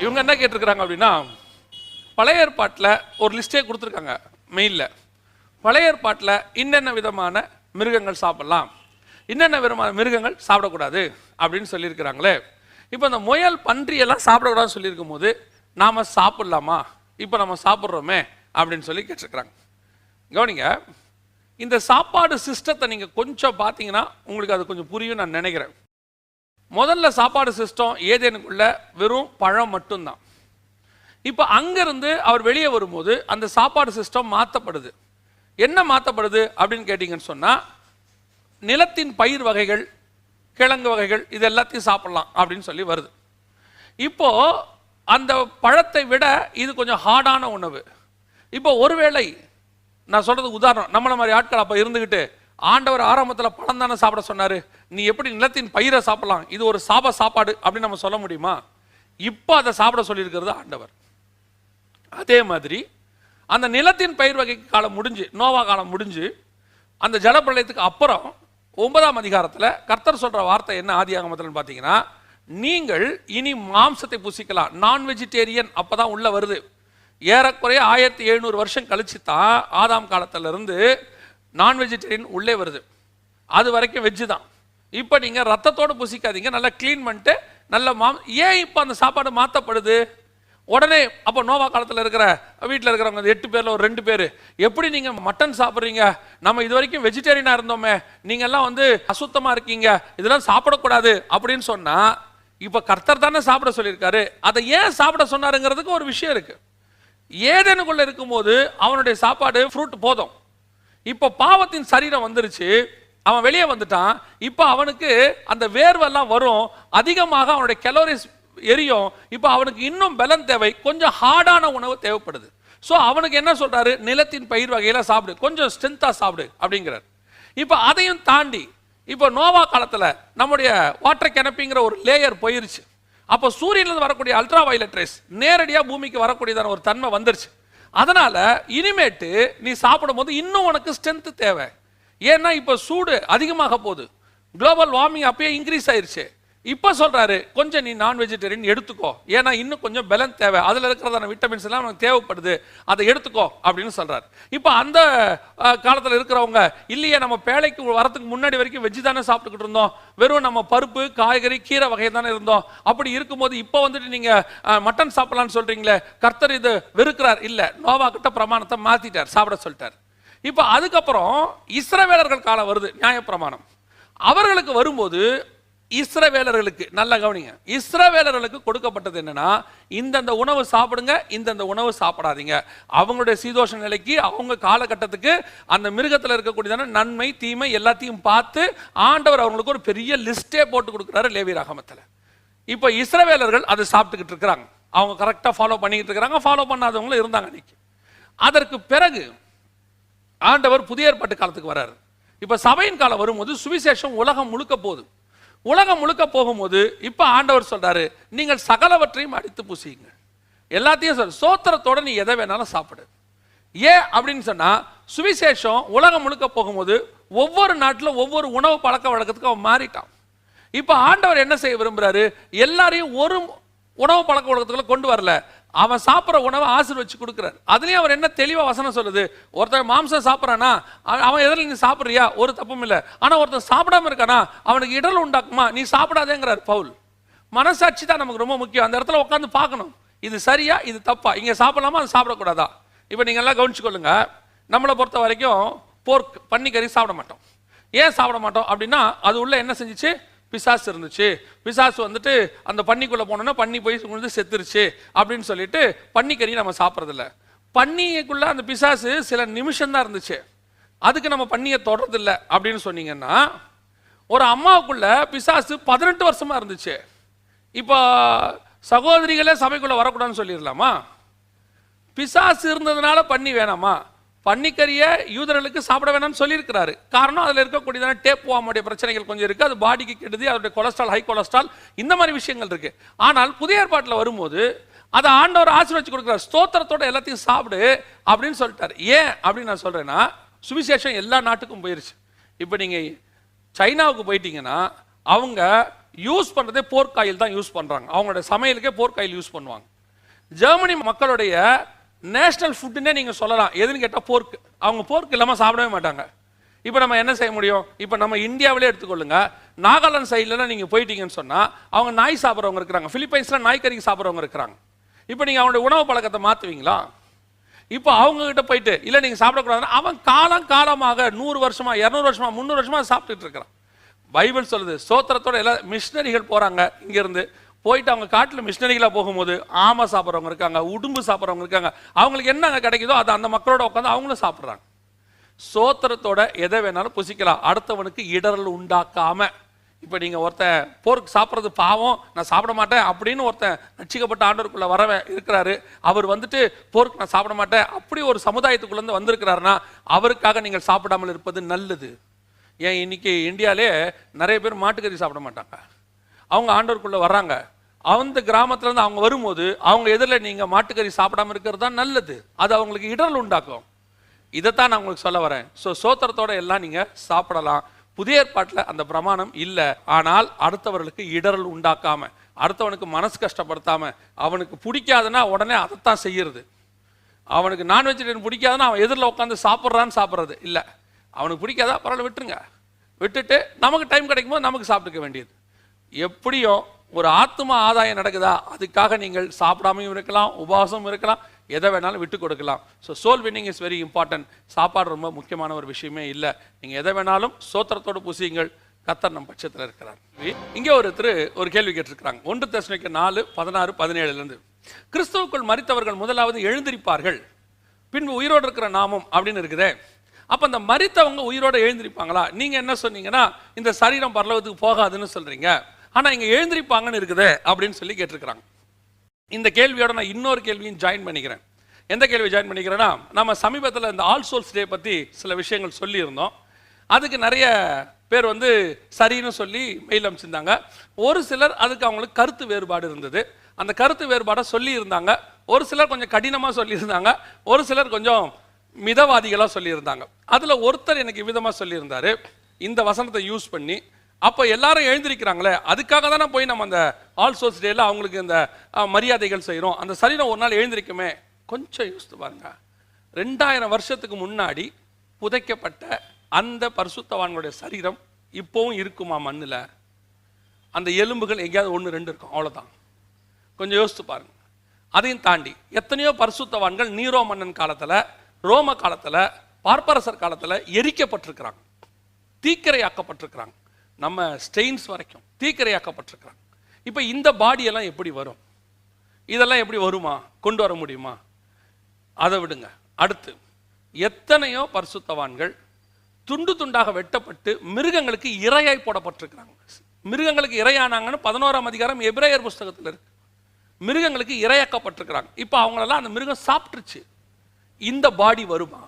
இவங்க என்ன கேட்டிருக்கிறாங்க அப்படின்னா, பழைய ஏற்பாட்டில் ஒரு லிஸ்டே கொடுத்துருக்காங்க மெயிலில். பழைய ஏற்பாட்டில் இன்னென்ன விதமான மிருகங்கள் சாப்பிடலாம், இன்னென்ன விதமான மிருகங்கள் சாப்பிடக்கூடாது அப்படின்னு சொல்லியிருக்கிறாங்களே. இப்போ இந்த முயல் பன்றியெல்லாம் சாப்பிடக்கூடாதுன்னு சொல்லியிருக்கும் போது நாம் சாப்பிட்லாமா, இப்போ நம்ம சாப்பிட்றோமே அப்படின்னு சொல்லி கேட்டிருக்கிறாங்க. கவனிங்க, இந்த சாப்பாடு சிஸ்டத்தை நீங்கள் கொஞ்சம் பார்த்தீங்கன்னா உங்களுக்கு அது கொஞ்சம் புரியும் நான் நினைக்கிறேன். முதல்ல சாப்பாடு சிஸ்டம் ஏதேனுக்குள்ள வெறும் பழம் மட்டும்தான். இப்போ அங்கிருந்து அவர் வெளியே வரும்போது அந்த சாப்பாடு சிஸ்டம் மாற்றப்படுது. என்ன மாற்றப்படுது அப்படின்னு கேட்டிங்கன்னு சொன்னால், நிலத்தின் பயிர் வகைகள், கிழங்கு வகைகள், இது எல்லாத்தையும் சாப்பிடலாம் அப்படின்னு சொல்லி வருது. இப்போ அந்த பழத்தை விட இது கொஞ்சம் ஹார்டான உணவு. இப்போ ஒருவேளை நான் சொல்றது உதாரணம், நம்மள மாதிரி ஆட்கள் அப்போ இருந்துக்கிட்டு ஆண்டவர் ஆரம்பத்தில் பழம் தானே சாப்பிட சொன்னார், நீ எப்படி நிலத்தின் பயிரை சாப்பிடலாம், இது ஒரு சாப்பாடு அப்படின்னு நம்ம சொல்ல முடியுமா? இப்போ அதை சாப்பிட சொல்லியிருக்கிறது ஆண்டவர். அதே மாதிரி அந்த நிலத்தின் பயிர் வகை காலம் முடிஞ்சு, நோவா காலம் முடிஞ்சு, அந்த ஜலப்பிரளயத்துக்கு அப்புறம் 9ஆம் அதிகாரத்தில் கர்த்தர் சொல்ற வார்த்தை என்ன ஆதியாகமத்தில் பார்த்தீங்கன்னா, நீங்கள் இனி மாம்சத்தை புசிக்கலாம், நான் வெஜிடேரியன் அப்பதான் உள்ள வருது. ஏறக்குறைய 1700 வருஷம் கழிச்சு தான் ஆதாம் காலத்திலிருந்து நான் வெஜிடேரியன் உள்ளே வருது. அது வரைக்கும் வெஜ்ஜு தான். இப்போ நீங்கள் ரத்தத்தோடு புசிக்காதீங்க, நல்லா க்ளீன் பண்ணிட்டு நல்ல ஏன் இப்போ அந்த சாப்பாடு மாற்றப்படுது உடனே? அப்போ நோவா காலத்தில் இருக்கிற வீட்டில் இருக்கிறவங்க 8 பேரில் ஒரு 2 பேர், எப்படி நீங்கள் மட்டன் சாப்பிட்றீங்க, நம்ம இது வரைக்கும் வெஜிடேரியனாக இருந்தோமே, நீங்கள்லாம் அசுத்தமாக இருக்கீங்க, இதெல்லாம் சாப்பிடக்கூடாது அப்படின்னு சொன்னால், இப்போ கர்த்தர் தானே சாப்பிட சொல்லியிருக்காரு, அதை ஏன் சாப்பிட சொன்னாருங்கிறதுக்கு ஒரு விஷயம் இருக்குது. ஏதேனுக்குள்ள இருக்கும்போது அவனுடைய சாப்பாடு ஃப்ரூட் போதும். இப்போ பாவத்தின் சரீரம் வந்துருச்சு, அவன் வெளியே வந்துட்டான். இப்போ அவனுக்கு அந்த வேர்வெல்லாம் வரும், அதிகமாக அவனுடைய கலோரிஸ் எரியும். இப்போ அவனுக்கு இன்னும் பலன் தேவை, கொஞ்சம் ஹார்டான உணவு தேவைப்படுது. ஸோ அவனுக்கு என்ன சொல்றாரு, நிலத்தின் பயிர் வகையில சாப்பிடு, கொஞ்சம் ஸ்ட்ரென்த்தா சாப்பிடு அப்படிங்கிறார். இப்போ அதையும் தாண்டி இப்போ நோவா காலத்தில் நம்முடைய வாட்டர் கெனப்பிங்கிற ஒரு லேயர் போயிருச்சு. அப்போ சூரியனிலிருந்து வரக்கூடிய அல்ட்ரா வயலட் ரேஸ் நேரடியாக பூமிக்கு வரக்கூடியதான ஒரு தன்மை வந்துருச்சு. அதனால இனிமேட்டு நீ சாப்பிடும் போது இன்னும் உனக்கு ஸ்ட்ரென்த் தேவை. ஏன்னா இப்போ சூடு அதிகமாக போகுது, குளோபல் வார்மிங் அப்பயே இன்க்ரீஸ் ஆயிருச்சு. இப்போ சொல்றாரு கொஞ்சம் நீ நான் வெஜிடேரியன் எடுத்துக்கோ, ஏன்னா இன்னும் கொஞ்சம் பலன் தேவை, அதில் இருக்கிறதான விட்டமின்ஸ் எல்லாம் உனக்கு தேவைப்படுது, அதை எடுத்துக்கோ அப்படின்னு சொல்றாரு. இப்போ அந்த காலத்தில் இருக்கிறவங்க இல்லையே, நம்ம பேழைக்கு வரத்துக்கு முன்னாடி வரைக்கும் வெஜ்ஜு தானே சாப்பிட்டுக்கிட்டு இருந்தோம், வெறும் நம்ம பருப்பு காய்கறி கீரை வகை தானே இருந்தோம். அப்படி இருக்கும்போது இப்போ நீங்க மட்டன் சாப்பிடலான்னு சொல்றீங்களே, கர்த்தர் இது வெறுக்கிறார். இல்லை, நோவா கிட்ட பிரமாணத்தை மாத்திட்டார், சாப்பிட சொல்லிட்டார். இப்போ அதுக்கப்புறம் இஸ்ரவேலர்கள் காலம் வருது, நியாயப்பிரமாணம். அவர்களுக்கு வரும்போது இஸ்ரவேலர்களுக்கு நல்லா கவனிங்க, இஸ்ரவேலர்களுக்கு கொடுக்கப்பட்டது என்னன்னா, இந்தந்த உணவு சாப்பிடுங்க, இந்தந்த உணவு சாப்பிடாதீங்க. அவங்களுடைய சீதோஷ நிலைக்கு, அவங்க காலகட்டத்துக்கு, அந்த மிருகத்தில் இருக்கக்கூடியதான நன்மை தீமை எல்லாத்தையும் பார்த்து ஆண்டவர் அவங்களுக்கு ஒரு பெரிய லிஸ்டே போட்டு கொடுக்குறாரு லேவியராகமத்தில். இப்போ இஸ்ரவேலர்கள் அதை சாப்பிட்டுக்கிட்டு இருக்கிறாங்க, அவங்க கரெக்டாக ஃபாலோ பண்ணிக்கிட்டு இருக்கிறாங்க, ஃபாலோ பண்ணாதவங்களும் இருந்தாங்க அன்னைக்கு. அதற்கு பிறகு ஆண்டவர் புதிய ஏற்பாட்டு காலத்துக்கு வர்றாரு. இப்போ சபையின் காலம் வரும்போது சுவிசேஷம் உலகம் முழுக்க போகுது. உலகம் முழுக்க போகும்போது இப்போ ஆண்டவர் சொல்றாரு, நீங்கள் சகலவற்றையும் அடித்து பூசிங்க, எல்லாத்தையும் சோத்திரத்தோட நீ எதை வேணாலும் சாப்பிடு. ஏன் அப்படின்னு சொன்னா, சுவிசேஷம் உலகம் முழுக்க போகும்போது ஒவ்வொரு நாட்டில் ஒவ்வொரு உணவு பழக்க வழக்கத்துக்கு அவன் மாறிட்டான். இப்போ ஆண்டவர் என்ன செய்ய விரும்புறாரு, எல்லாரையும் ஒரு உணவு பழக்க வழக்கத்துக்குள்ள கொண்டு வரல, அவன் சாப்பிட்ற உணவை ஆசீர்வச்சு கொடுக்குறாரு. அதுலேயும் அவர் என்ன தெளிவாக வசனம் சொல்லுது, ஒருத்தர் மாம்சம் சாப்பிட்றானா அவன் எதில் நீ சாப்பிட்றியா ஒரு தப்பும் இல்லை, ஆனால் ஒருத்தர் சாப்பிடாம இருக்கானா அவனுக்கு இடர்ல உண்டாக்குமா, நீ சாப்பிடாதேங்கிறார் பவுல். மனசாட்சி தான் நமக்கு ரொம்ப முக்கியம். அந்த இடத்துல உட்காந்து பார்க்கணும், இது சரியா இது தப்பா, இங்கே சாப்பிடலாமா அது சாப்பிடக்கூடாதா. இப்போ நீங்கள் எல்லாம் கவனிச்சுக்கொள்ளுங்க, நம்மளை பொறுத்த வரைக்கும் போர்க் பன்னிக்கறி சாப்பிட மாட்டோம். ஏன் சாப்பிட மாட்டோம் அப்படின்னா, அது உள்ள என்ன செஞ்சிச்சு, பிசாசு இருந்துச்சு. பிசாசு அந்த பன்னிக்குள்ளே போனோன்னா பன்னி போய் செத்துருச்சு அப்படின்னு சொல்லிட்டு பன்னிக்கறி நம்ம சாப்பிட்றதில்ல. பன்னிக்குள்ள அந்த பிசாசு சில நிமிஷம் தான் இருந்துச்சு, அதுக்கு நம்ம பன்னியை தொடர்றதில்லை அப்படின்னு சொன்னீங்கன்னா, ஒரு அம்மாவுக்குள்ள பிசாசு 18 வருஷமா இருந்துச்சு. இப்போ சகோதரிகளே சபைக்குள்ள வரக்கூடாதுன்னு சொல்லிடலாமா? பிசாசு இருந்ததுனால பன்னி வேணாமா? பன்னிக்கறியை யூதர்களுக்கு சாப்பிட வேணாம்னு சொல்லியிருக்கிறாரு. காரணம் அதில் இருக்கக்கூடியதான டேப்வாமுடைய பிரச்சனைகள் கொஞ்சம் இருக்குது, அது பாடிக்கு கெடுது, அதோடைய கொலஸ்ட்ரால் ஹை கொலஸ்ட்ரால் இந்த மாதிரி விஷயங்கள் இருக்கு. ஆனால் புதிய ஏற்பாட்டில் வரும்போது அதை ஆண்டவர் ஆசீர்வதிச்சு கொடுக்குறார், ஸ்தோத்திரத்தோட எல்லாத்தையும் சாப்பிடு அப்படின்னு சொல்லிட்டார். ஏன் அப்படின்னு நான் சொல்றேன்னா, சுவிசேஷம் எல்லா நாட்டுக்கும் போயிருச்சு. இப்போ நீங்க சைனாவுக்கு போயிட்டீங்கன்னா அவங்க யூஸ் பண்றதே போர்க்காயில் தான் யூஸ் பண்றாங்க, அவங்களோட சமையலுக்கே போர்க்காயில் யூஸ் பண்ணுவாங்க. ஜெர்மனி மக்களுடைய நேஷனல் ஃபுட்டுன்னே நீங்கள் சொல்லலாம். எதுன்னு கேட்டால் போர்க்கு. அவங்க போர்க்கு இல்லாமல் சாப்பிடவே மாட்டாங்க. இப்போ நம்ம என்ன செய்ய முடியும்? இப்போ நம்ம இந்தியாவிலே எடுத்துக்கொள்ளுங்க. நாகாலாந்து சைட்லலாம் நீங்கள் போயிட்டீங்கன்னு சொன்னால் அவங்க நாய் சாப்பிட்றவங்க இருக்கிறாங்க. பிலிப்பைன்ஸில் நாய்க்கறி சாப்பிட்றவங்க இருக்கிறாங்க. இப்போ நீங்கள் அவனுடைய உணவு பழக்கத்தை மாற்றுவீங்களா? இப்போ அவங்ககிட்ட போயிட்டு இல்லை நீங்கள் சாப்பிடக்கூடாதுன்னா அவன் காலமாக 100 வருஷமா 200 வருஷமா 300 வருஷமா சாப்பிட்டுட்டு இருக்கிறான். பைபிள் சொல்லுது சோத்திரத்தோட எல்லா மிஷினரிகள் போகிறாங்க. இங்கேருந்து போயிட்டு அவங்க காட்டில் மிஷினரிகளாக போகும்போது ஆமை சாப்பிட்றவங்க இருக்காங்க, உடும்பு சாப்பிட்றவங்க இருக்காங்க. அவங்களுக்கு என்னங்க கிடைக்குதோ அதை அந்த மக்களோட உட்காந்து அவங்களும் சாப்பிட்றாங்க. சோத்திரத்தோட எதை வேணாலும் புசிக்கலாம், அடுத்தவனுக்கு இடரல் உண்டாக்காம. இப்போ நீங்கள் ஒருத்தன் போருக்கு சாப்பிட்றது பாவம், நான் சாப்பிட மாட்டேன் அப்படின்னு ஒருத்தன் ரட்சிக்கப்பட்ட ஆண்டவருக்குள்ள வரவன் இருக்கிறாரு. அவர் வந்துட்டு போருக்கு நான் சாப்பிட மாட்டேன் அப்படி ஒரு சமுதாயத்துக்குள்ளேருந்து வந்திருக்கிறாருன்னா அவருக்காக நீங்கள் சாப்பிடாமல் இருப்பது நல்லது. ஏன் இன்னைக்கு இந்தியாவிலே நிறைய பேர் மாட்டுக்கறி சாப்பிட மாட்டாங்க. அவங்க ஆண்டவருக்குள்ள வர்றாங்க. அந்த கிராமத்துலேருந்து அவங்க வரும்போது அவங்க எதிரில் நீங்கள் மாட்டுக்கறி சாப்பிடாமல் இருக்கிறது தான் நல்லது. அது அவங்களுக்கு இடரல் உண்டாக்கும். இதைத்தான் நான் உங்களுக்கு சொல்ல வரேன். ஸோ சோத்திரத்தோட எல்லாம் நீங்கள் சாப்பிடலாம். புதிய ஏற்பாட்டில் அந்த பிரமாணம் இல்லை. ஆனால் அடுத்தவர்களுக்கு இடரல் உண்டாக்காம, அடுத்தவனுக்கு மனசு கஷ்டப்படுத்தாம, அவனுக்கு பிடிக்காதுன்னா உடனே அதைத்தான் செய்யறது. அவனுக்கு நான்வெஜிடேரியன் பிடிக்காதுன்னா அவன் எதிரில் உட்காந்து சாப்பிட்றது இல்லை. அவனுக்கு பிடிக்காதா பரவாயில்ல, விட்டுருங்க. விட்டுட்டு நமக்கு டைம் கிடைக்கும் போது நமக்கு சாப்பிட்டுக்க வேண்டியது. எப்படியோ ஒரு ஆத்ம ஆதாயம் நடக்குதா, அதுக்காக நீங்கள் சாப்பிடாமையும் இருக்கலாம், உபவாசமும் இருக்கலாம், எதை வேணாலும் விட்டு கொடுக்கலாம். So soul winning is very important. சாப்பாடு ரொம்ப முக்கியமான ஒரு விஷயமே இல்லை. நீங்கள் எதை வேணாலும் சோத்திரத்தோடு புசியுங்கள், கர்த்தர் நம் பட்சத்தில் இருக்கிறார். இங்கே ஒரு கேள்வி கேட்டிருக்கிறாங்க. 1 தெசலோனிக்கர் 4:16-17 கிறிஸ்துவுக்குள் மரித்தவர்கள் முதலாவது எழுந்திருப்பார்கள், பின்பு உயிரோடு இருக்கிற நாமும் அப்படின்னு இருக்குதே. அப்போ அந்த மரித்தவங்க உயிரோடு எழுந்திருப்பாங்களா? நீங்கள் என்ன சொன்னீங்கன்னா இந்த சரீரம் பரலோகத்துக்கு போகாதுன்னு சொல்கிறீங்க, ஆனால் இங்கே எழுந்திருப்பாங்கன்னு இருக்குதே அப்படின்னு சொல்லி கேட்டிருக்கிறாங்க. இந்த கேள்வியோட நான் இன்னொரு கேள்வியும் ஜாயின் பண்ணிக்கிறேன். எந்த கேள்வி ஜாயின் பண்ணிக்கிறேன்னா, நம்ம சமீபத்தில் இந்த ஆல் சோல்ஸ் டே பற்றி சில விஷயங்கள் சொல்லியிருந்தோம். அதுக்கு நிறைய பேர் சரின்னு சொல்லி மெயில் அனுப்பிச்சிருந்தாங்க. ஒரு சிலர் அதுக்கு அவங்களுக்கு கருத்து வேறுபாடு இருந்தது. அந்த கருத்து வேறுபாடை சொல்லியிருந்தாங்க. ஒரு சிலர் கொஞ்சம் கடினமாக சொல்லியிருந்தாங்க, ஒரு சிலர் கொஞ்சம் மிதவாதிகளாக சொல்லியிருந்தாங்க. அதில் ஒருத்தர் எனக்கு விதமாக சொல்லியிருந்தார், இந்த வசனத்தை யூஸ் பண்ணி அப்போ எல்லாரும் எழுந்திருக்கிறாங்களே, அதுக்காக தானே போய் நம்ம அந்த ஆல் சோல்ஸ் டேல அவங்களுக்கு இந்த மரியாதைகள் செய்கிறோம், அந்த சரீரம் ஒரு நாள் எழுந்திருக்குமே. கொஞ்சம் யோசித்து பாருங்க, 2000 வருஷத்துக்கு முன்னாடி புதைக்கப்பட்ட அந்த பரிசுத்தவான்களுடைய சரீரம் இப்போவும் இருக்குமா மண்ணில்? அந்த எலும்புகள் எங்கேயாவது 1-2 இருக்கும், அவ்வளோதான். கொஞ்சம் யோசித்து பாருங்க. அதையும் தாண்டி எத்தனையோ பரிசுத்தவான்கள் நீரோ மன்னன் காலத்தில், ரோம காலத்தில், பார்ப்பரசர் காலத்தில் எரிக்கப்பட்டிருக்கிறாங்க, தீக்கிரையாக்கப்பட்டிருக்கிறாங்க. நம்ம ஸ்டெயின்ஸ் வரைக்கும் தீக்கிரையாக்கப்பட்டிருக்கிறாங்க. இப்போ இந்த பாடியெல்லாம் எப்படி வரும்? இதெல்லாம் எப்படி வருமா? கொண்டு வர முடியுமா? அதை விடுங்க. அடுத்து எத்தனையோ பரிசுத்தவான்கள் துண்டு துண்டாக வெட்டப்பட்டு மிருகங்களுக்கு இரையாய் போடப்பட்டிருக்கிறாங்க. மிருகங்களுக்கு இரையானாங்கன்னு 11ஆம் அதிகாரம் எபிரேயர் புஸ்தகத்தில் இருக்கு. மிருகங்களுக்கு இரையாக்கப்பட்டிருக்கிறாங்க. இப்போ அவங்களெல்லாம் அந்த மிருகம் சாப்பிட்டுருச்சு. இந்த பாடி வருமா?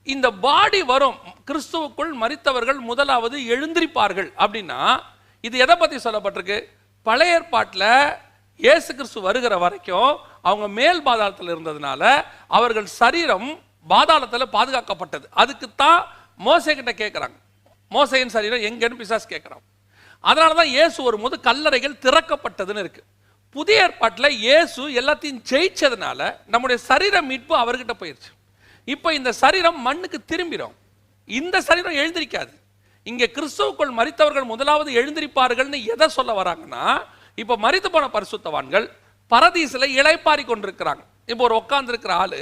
இந்த பாடி வரும். கிறிஸ்துவுக்குள் மரித்தவர்கள் முதலாவது எழுந்திருப்பார்கள் அப்படின்னா இது எதை பற்றி சொல்லப்பட்டிருக்கு? பழைய ஏற்பாட்டில் இயேசு கிறிஸ்து வருகிற வரைக்கும் அவங்க மேல் பாதாளத்தில் இருந்ததுனால அவர்கள் சரீரம் பாதாளத்தில் பாதுகாக்கப்பட்டது. அதுக்குத்தான் மோசே கிட்ட கேட்குறாங்க, மோசையின் சரீரம் எங்கன்னு பிசாசு கேட்குறான். அதனால தான் இயேசு வரும்போது கல்லறைகள் திறக்கப்பட்டதுன்னு இருக்கு. புதிய ஏற்பாட்டில் இயேசு எல்லாத்தையும் ஜெயிச்சதுனால நம்முடைய சரீர மீட்பு அவர்கிட்ட போயிடுச்சு. இப்போ இந்த சரீரம் மண்ணுக்கு திரும்பிடும். இந்த சரீரம் எழுந்திருக்காது. இங்கே கிறிஸ்துவுக்குள் மரித்தவர்கள் முதலாவது எழுந்திருப்பார்கள்னு எதை சொல்ல வராங்கன்னா, இப்போ மரித்து போன பரிசுத்தவான்கள் பரதீசில் இளைப்பாரி கொண்டிருக்கிறாங்க. இப்போ ஒரு உட்கார்ந்து இருக்கிற ஆளு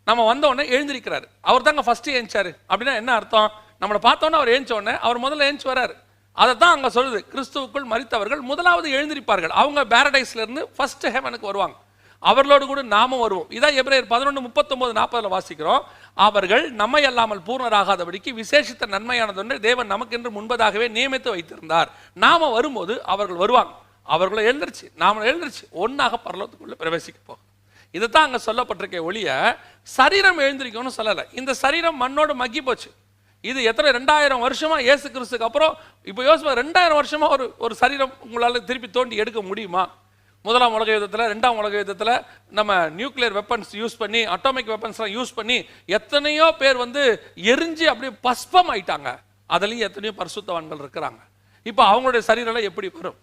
நம்ம வந்தோடனே எழுந்திருக்கிறாரு. அவர் தாங்க ஃபர்ஸ்ட் ஏஞ்சாரு. அப்படின்னா என்ன அர்த்தம்? நம்மளை பார்த்தோன்னே அவர் ஏஞ்ச உடனே அவர் முதல்ல ஏஞ்சி வர்றாரு. அதை தான் அங்கே சொல்லுது, கிறிஸ்துவுக்குள் மரித்தவர்கள் முதலாவது எழுந்திருப்பார்கள். அவங்க பேரடைஸ்ல இருந்து ஃபர்ஸ்ட் ஹெவனுக்கு வருவாங்க. அவர்களோடு கூட நாமும் வருவோம். இதான் எபிரேயர் 11:39-40 வாசிக்கிறோம். அவர்கள் நம்மை அல்லாமல் பூர்ணராகாதபடிக்கு விசேஷித்த நன்மையானது ஒன்று தேவன் நமக்கென்று முன்பதாகவே நியமித்து வைத்திருந்தார். நாம வரும்போது அவர்கள் வருவாங்க. அவர்களும் எழுந்திருச்சு, நாம எழுந்திருச்சு ஒன்னாக பரலோகத்துக்குள்ள பிரவேசிக்க போகும். இதுதான் அங்க சொல்லப்பட்டிருக்க ஒழிய சரீரம் எழுந்திருக்கும்னு சொல்லலை. இந்த சரீரம் மண்ணோடு மக்கி போச்சு. இது எத்தனை 2000 வருஷமா இயேசு கிறிஸ்துக்கு அப்புறம் இப்போ யோசிப்பா 2000 வருஷமா ஒரு சரீரம் உங்களால் திருப்பி தோண்டி எடுக்க முடியுமா? முதலாம் உலக யுத்தத்தில், 2ஆம் உலக யுத்தத்தில் நம்ம நியூக்ளியர் வெப்பன்ஸ் யூஸ் பண்ணி, அட்டாமிக் வெப்பன்ஸ்லாம் யூஸ் பண்ணி எத்தனையோ பேர் எரிஞ்சு அப்படியே பஸ்பம் ஆயிட்டாங்க. அதுலேயும் எத்தனையோ பரிசுத்தவான்கள் இருக்கிறாங்க. இப்போ அவங்களுடைய சரீரம் எப்படி வரும்?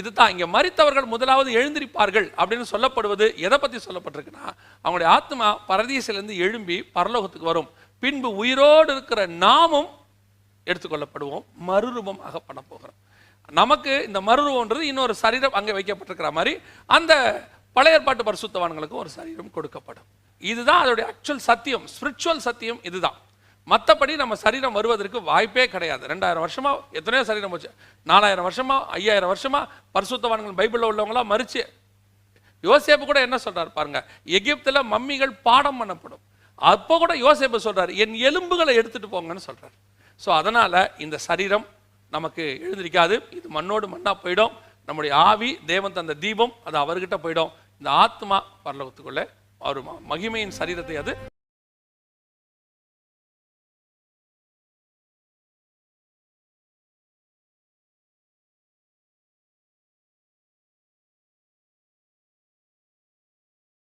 இதுதான் இங்க மரித்தவர்கள் முதலாவது எழுந்திருப்பார்கள் அப்படின்னு சொல்லப்படுவது எதை பத்தி சொல்லப்பட்டிருக்குன்னா, அவங்களுடைய ஆத்மா பரதீசிலிருந்து எழும்பி பரலோகத்துக்கு வரும். பின்பு உயிரோடு இருக்கிற நாமும் எடுத்துக்கொள்ளப்படுவோம், மறுரூபமாக பண்ண போகிறோம். நமக்கு இந்த மறுரூபம்ன்றது இன்னொரு சரீரம் அங்கே வைக்கப்பட்டிருக்கிற மாதிரி அந்த பழைய ஏற்பாட்டு பரிசுத்தவான்களுக்கும் ஒரு சரீரம் கொடுக்கப்படும். இதுதான் அதோடைய ஆக்சுவல் சத்தியம், ஸ்பிரிச்சுவல் சத்தியம் இதுதான். மற்றபடி நம்ம சரீரம் வருவதற்கு வாய்ப்பே கிடையாது. 2000 வருஷமா எத்தனையோ சரீரம் போச்சு, 4000 வருஷமா 5000 வருஷமா பரிசுத்தவான்கள் பைபிளில் உள்ளவங்களாம் மறிச்சு. யோசேப்பு கூட என்ன சொல்றாரு பாருங்க, எகிப்துல மம்மிகள் பாடம் பண்ணப்படும். அப்போ கூட யோசேப்பு சொல்றாரு, என் எலும்புகளை எடுத்துட்டு போங்கன்னு சொல்றாரு. ஸோ அதனால இந்த சரீரம் நமக்கு எழுந்திருக்காது, இது மண்ணோடு மண்ணா போயிடும். நம்முடைய ஆவி தேவன் தந்த தீபம் அது அவர்கிட்ட போயிடும். இந்த ஆத்மா பரலோகத்துக்குள்ள ஒரு மகிமையின் சரீரத்தை அது